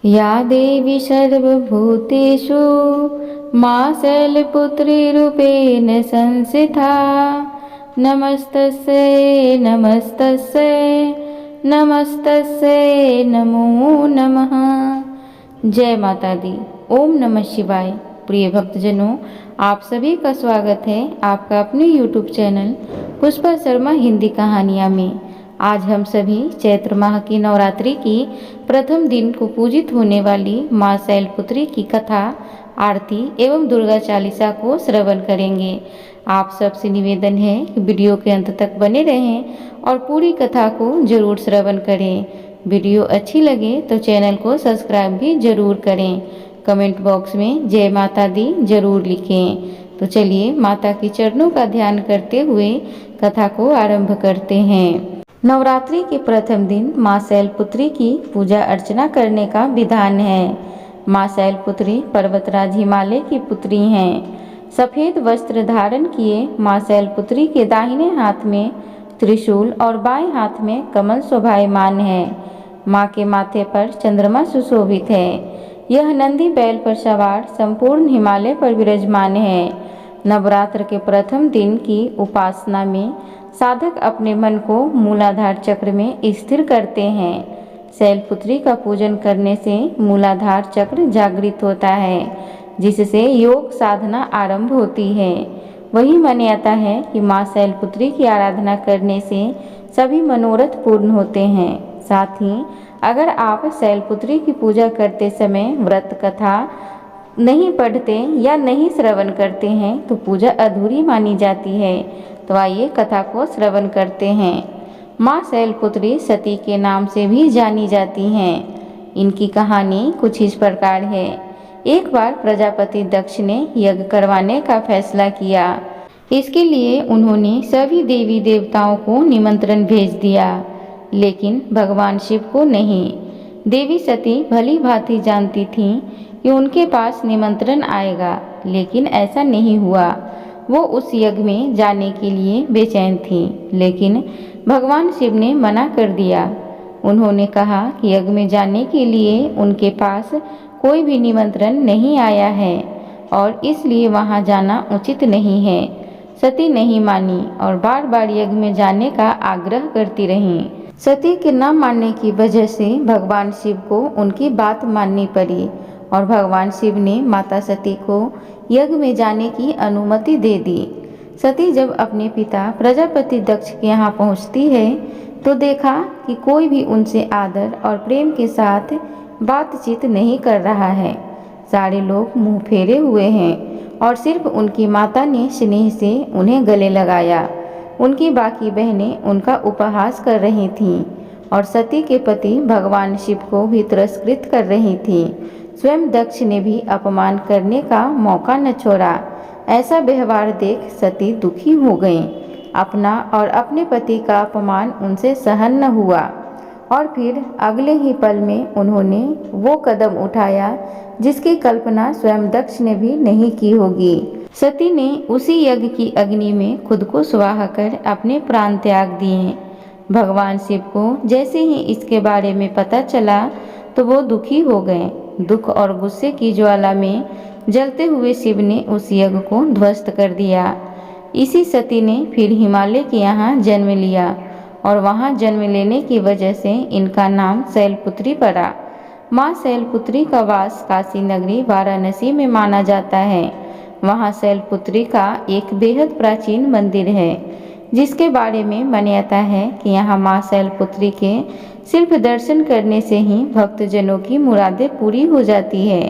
या देवी सर्वभूतेषु मा शैलपुत्रीरूपेण संस्थिता। नमस्तस्यै नमस्तस्यै नमस्तस्यै नमो नमः। जय माता दी। ओम नमः शिवाय। प्रिय भक्तजनों, आप सभी का स्वागत है आपका अपने YouTube चैनल पुष्पा शर्मा हिंदी कहानियाँ में। आज हम सभी चैत्र माह की नवरात्रि की प्रथम दिन को पूजित होने वाली माँ शैलपुत्री की कथा, आरती एवं दुर्गा चालीसा को श्रवण करेंगे। आप सबसे निवेदन है कि वीडियो के अंत तक बने रहें और पूरी कथा को जरूर श्रवण करें। वीडियो अच्छी लगे तो चैनल को सब्सक्राइब भी जरूर करें। कमेंट बॉक्स में जय माता दी जरूर लिखें। तो चलिए माता के चरणों का ध्यान करते हुए कथा को आरंभ करते हैं। नवरात्रि के प्रथम दिन माँ शैलपुत्री की पूजा अर्चना करने का विधान है। माँ शैलपुत्री पर्वतराज हिमालय की पुत्री हैं। सफेद वस्त्र धारण किए माँ शैलपुत्री के दाहिने हाथ में त्रिशूल और बाएं हाथ में कमल शोभायमान है। माँ के माथे पर चंद्रमा सुशोभित है। यह नंदी बैल पर सवार संपूर्ण हिमालय पर विराजमान है। नवरात्र के प्रथम दिन की उपासना में साधक अपने मन को मूलाधार चक्र में स्थिर करते हैं। शैलपुत्री का पूजन करने से मूलाधार चक्र जागृत होता है, जिससे योग साधना आरंभ होती है। वही मान्यता है कि माँ शैलपुत्री की आराधना करने से सभी मनोरथ पूर्ण होते हैं। साथ ही अगर आप शैलपुत्री की पूजा करते समय व्रत कथा नहीं पढ़ते या नहीं श्रवण करते हैं तो पूजा अधूरी मानी जाती है। तो आइए कथा को श्रवण करते हैं। माँ शैलपुत्री सती के नाम से भी जानी जाती हैं। इनकी कहानी कुछ इस प्रकार है। एक बार प्रजापति दक्ष ने यज्ञ करवाने का फैसला किया। इसके लिए उन्होंने सभी देवी देवताओं को निमंत्रण भेज दिया, लेकिन भगवान शिव को नहीं। देवी सती भली भांति जानती थीं कि उनके पास निमंत्रण आएगा, लेकिन ऐसा नहीं हुआ। वो उस यज्ञ में जाने के लिए बेचैन थी, लेकिन भगवान शिव ने मना कर दिया। उन्होंने कहा कि यज्ञ में जाने के लिए उनके पास कोई भी निमंत्रण नहीं आया है और इसलिए वहां जाना उचित नहीं है। सती नहीं मानी और बार बार यज्ञ में जाने का आग्रह करती रहीं। सती के न मानने की वजह से भगवान शिव को उनकी बात माननी पड़ी और भगवान शिव ने माता सती को यज्ञ में जाने की अनुमति दे दी। सती जब अपने पिता प्रजापति दक्ष के यहाँ पहुँचती है तो देखा कि कोई भी उनसे आदर और प्रेम के साथ बातचीत नहीं कर रहा है। सारे लोग मुंह फेरे हुए हैं और सिर्फ उनकी माता ने स्नेह से उन्हें गले लगाया। उनकी बाकी बहनें उनका उपहास कर रही थीं और सती के पति भगवान शिव को भी तिरस्कृत कर रही थीं। स्वयं दक्ष ने भी अपमान करने का मौका न छोड़ा। ऐसा व्यवहार देख सती दुखी हो गईं। अपना और अपने पति का अपमान उनसे सहन न हुआ और फिर अगले ही पल में उन्होंने वो कदम उठाया जिसकी कल्पना स्वयं दक्ष ने भी नहीं की होगी। सती ने उसी यज्ञ की अग्नि में खुद को स्वाहा कर अपने प्राण त्याग दिए। भगवान शिव को जैसे ही इसके बारे में पता चला तो वो दुखी हो गए। दुख और गुस्से की ज्वाला में जलते हुए शिव ने उस यज्ञ को ध्वस्त कर दिया। इसी सती ने फिर हिमालय के यहाँ जन्म लिया और वहाँ जन्म लेने की वजह से इनका नाम शैलपुत्री पड़ा। माँ शैलपुत्री का वास काशी नगरी वाराणसी में माना जाता है। वहाँ शैलपुत्री का एक बेहद प्राचीन मंदिर है, जिसके बारे में मान्यता है कि यहाँ माँ शैलपुत्री के सिर्फ दर्शन करने से ही भक्तजनों की मुरादें पूरी हो जाती है।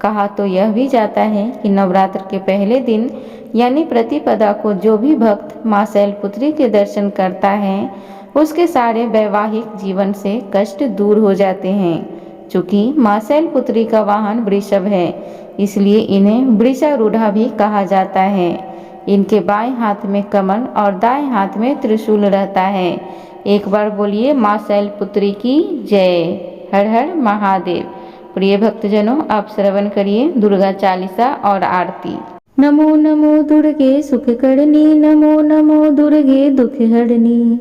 कहा तो यह भी जाता है कि नवरात्र के पहले दिन यानी प्रतिपदा को जो भी भक्त माँ शैलपुत्री के दर्शन करता है उसके सारे वैवाहिक जीवन से कष्ट दूर हो जाते हैं। चूँकि माँ शैलपुत्री का वाहन वृषभ है, इसलिए इन्हें वृषारूढ़ा भी कहा जाता है। इनके बाएं हाथ में कमल और दाएं हाथ में त्रिशूल रहता है। एक बार बोलिए माँ शैलपुत्री की जय। हर हर महादेव। प्रिय भक्तजनों, आप श्रवण करिए दुर्गा चालीसा और आरती। नमो नमो दुर्गे सुख करनी, नमो नमो दुर्गे दुख हरनी,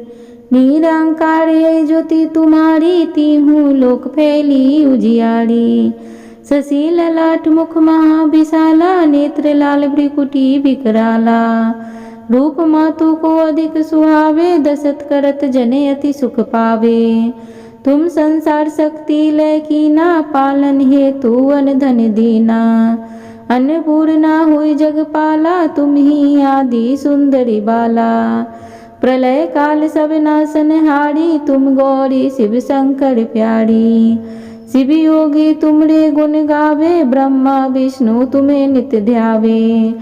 निरंकार है ज्योति तुम्हारी, तीहूँ लोक फैली उजियारी। शशि ललाट मुख महाविशाला, नेत्र लाल भ्रिकुटी विकराला। रूप मातु को अधिक सुहावे, दशरथ करत जने अति सुख पावे। तुम संसार शक्ति लय कीना, पालन हेतु अन धन दीना। अन्नपूर्णा हुई जगपाला, तुम ही आदि सुंदरी बाला। प्रलय काल सब नाशनहारी, तुम गौरी शिव शंकर प्यारी। शिव योगी तुमरे गुण गावे, ब्रह्मा विष्णु तुम्हें नित्य ध्यावे।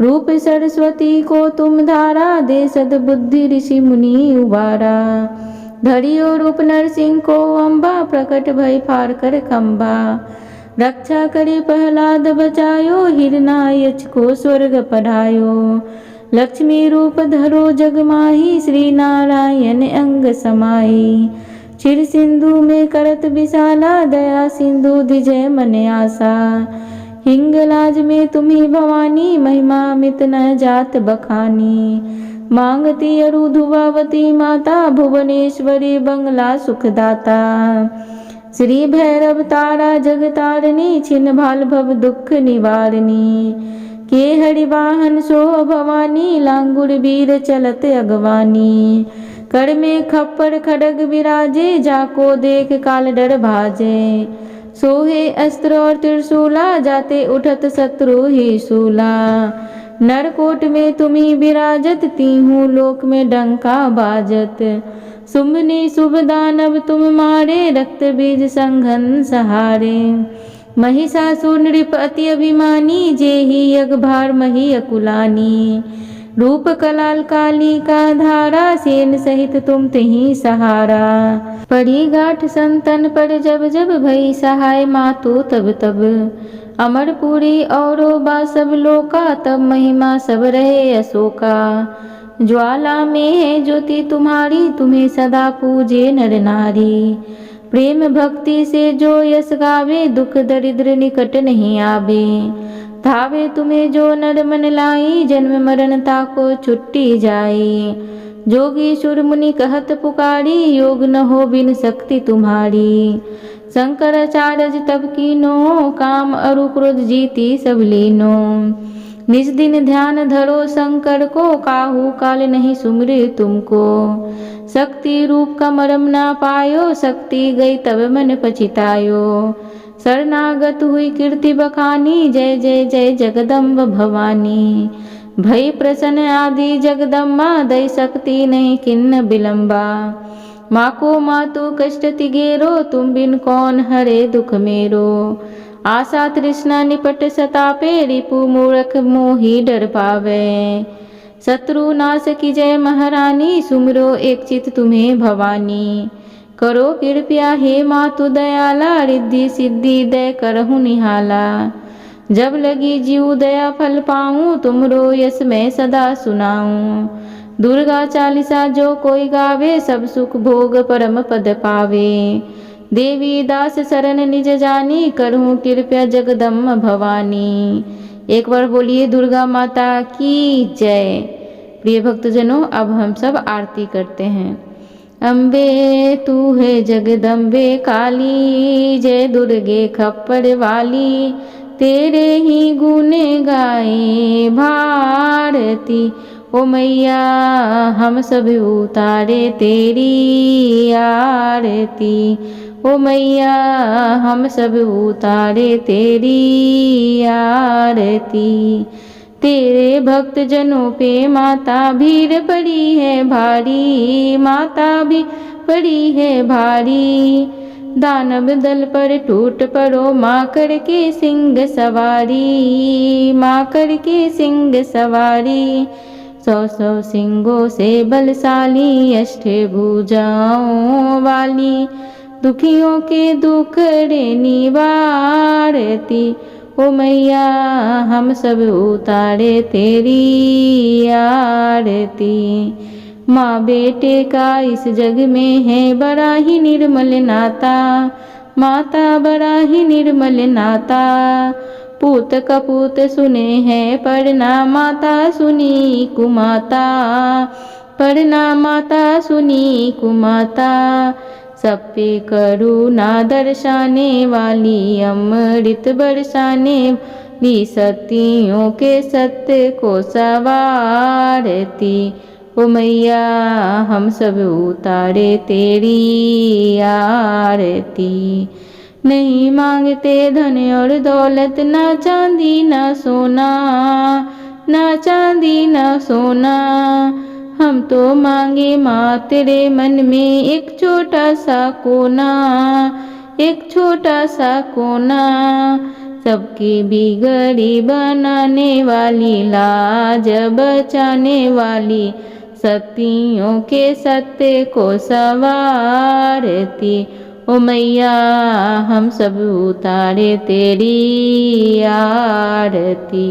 रूप सरस्वती को तुम धारा, दे सद्बुद्धि ऋषि मुनि उबारा। धरियो रूप नरसिंह को अम्बा, प्रकट भय फार कर खम्बा। रक्षा करे प्रहलाद बचायो, हिरणायच को स्वर्ग पढ़ायो। लक्ष्मी रूप धरो जग माही, श्री नारायण अंग समाई। क्षीर सिंधु में करत विशाला, दया सिंधु धिजय मन आशा। हिंगलाज में तुम्ही भवानी, महिमा मित न जात बखानी। मांगती अरु धुवावती माता, भुवनेश्वरी बंगला सुखदाता। श्री भैरव तारा जगतारिणी, छिन्न भाल भव दुख निवारणी। के हरि वाहन सो भवानी, लांगुर वीर चलत अगवानी। कर में खप्पर खड़ग विराजे, जाको देख काल डर भाजे। सोहे अस्त्र और त्रिशूला, जाते उठत शत्रु ही शूला। नरकोट में तुम्ही विराजत, तीहूँ लोक में डंका बाजत। शुंभनी शुभ दानव तुम मारे, रक्त बीज संघन सहारे। महिषासुर नृप अति अभिमानी, जेहि यज्ञभार मही अकुलानी। रूप कलाल काली का धारा, सेन सहित तुम तेहि सहारा। पड़ी गाठ संतन पर जब जब, भई सहाय मातु तब तब। अमरपुरी औरो बा सब लोका, तब महिमा सब रहे अशोका। ज्वाला में है ज्योति तुम्हारी, तुम्हें सदा पूजे नर नारी। प्रेम भक्ति से जो यश गावे, दुख दरिद्र निकट नहीं आवे। धावे तुम्हें जो नर मन लाई, जन्म मरण ताको छुट्टी जाई। जोगी सुर मुनि कहत पुकारी, योग न हो बिन शक्ति तुम्हारी। शंकराचार्य तब कीनो, काम अरु क्रोध जीती सब लीनो। निज दिन ध्यान धरो शंकर को, काहू काल नहीं सुमरे तुमको। शक्ति रूप का मरम ना पायो, शक्ति गई तब मन पछितायो। शरणागत हुई कीर्ति बखानी, जय जय जय जगदम्ब भवानी। भई प्रसन्न आदि जगदम्बा, दई शक्ति नहीं किन्न विलंबा। माँ को मातु कष्ट तिगेरो, तुम बिन कौन हरे दुख मेरो। आशा तृष्णा निपट सतापे, रिपु मूर्ख मोहि डर पावे। शत्रु नाश की जय महारानी, सुमरो एक चित तुम्हें भवानी। करो कृपया हे मातु दयाला, रिद्धि सिद्धि दय करहु निहाला। जब लगी जीव दया फल पाऊँ, तुमरो यश मैं सदा सुनाऊँ। दुर्गा चालीसा जो कोई गावे, सब सुख भोग परम पद पावे। देवी दास शरण निज जानी, करहूँ कृपया जगदम्ब भवानी। एक बार बोलिए दुर्गा माता की जय। प्रिय भक्तजनों, अब हम सब आरती करते हैं। अम्बे तू है जगदम्बे काली, जय दुर्गे खप्पर वाली। तेरे ही गुण गाए भारती, ओ मैया हम सब उतारे तेरी आरती। ओ मैया हम सब उतारे तेरी आरती। तेरे भक्त जनों पे माता भीड़ पड़ी है भारी, माता भी पड़ी है भारी। दानव दल पर टूट पड़ो, माँ करके सिंह सवारी, माँ करके सिंह सवारी। 100 सिंगों से बलशाली, अष्टभुजाओं वाली। दुखियों के दुखड़े निवारती, ओ मैया हम सब उतारे तेरी आरती। माँ बेटे का इस जग में है बड़ा ही निर्मल नाता, माता बड़ा ही निर्मल नाता। पूत कपूत सुने हैं पर ना माता सुनी कुमाता। प्रणाम माता सुनी कुमाता, सब पे करुणा दर्शाने वाली, अमृत बरसाने वाली, सतियों के सत्य को सवारती। ओ मैया हम सब उतारे तेरी आरती। नहीं मांगते धन और दौलत, ना चांदी ना सोना, ना चांदी ना सोना, हम तो मांगे माँ तेरे मन में एक छोटा सा कोना, एक छोटा सा कोना। सबकी बिगड़ी बनाने वाली, लाज बचाने वाली, सतियों के सत्य को सवारती। ओ मैया हम सब उतारे तेरी आरती।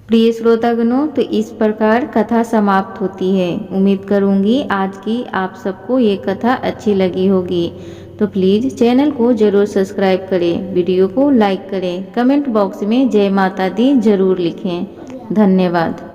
प्रिय श्रोतागणों, तो इस प्रकार कथा समाप्त होती है। उम्मीद करूंगी आज की आप सबको ये कथा अच्छी लगी होगी। तो प्लीज़ चैनल को ज़रूर सब्सक्राइब करें, वीडियो को लाइक करें, कमेंट बॉक्स में जय माता दी जरूर लिखें। धन्यवाद।